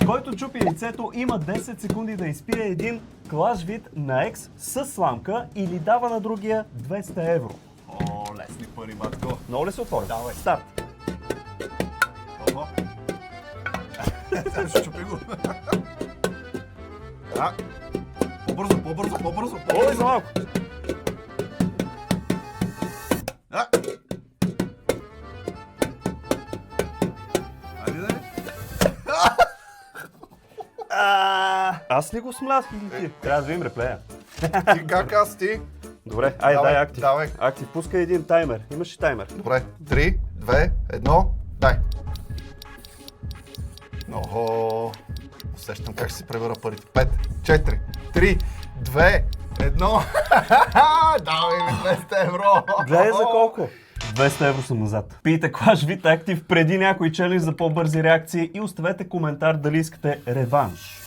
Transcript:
Който чупи яйцето има 10 секунди да изпие един клаш вид на екс с сламка или дава на другия 200 евро. О, лесни пари, батко. Много ли се отворя? Давай. Старт. Ого. Сега ще чупи го. А. По-бързо, по-бързо, по-бързо. Ой, за малко. А. Айде, да. Аз ли го смлях или ти? Трябва да видим реплея. Ти как аз ти? Добре, айде, Давай, дай актив. давай. Актив, пускай един таймер. Имаш ли таймер? Добре, 3, 2, 1, дай. Ого, усещам как ще си пребера парите. 5, 4, 3, 2, 1. Давай ми 200 евро. Гледай за колко. 200 евро съм назад. Пийте клаш вид актив преди някой челендж за по-бързи реакции и оставете коментар дали искате реванш.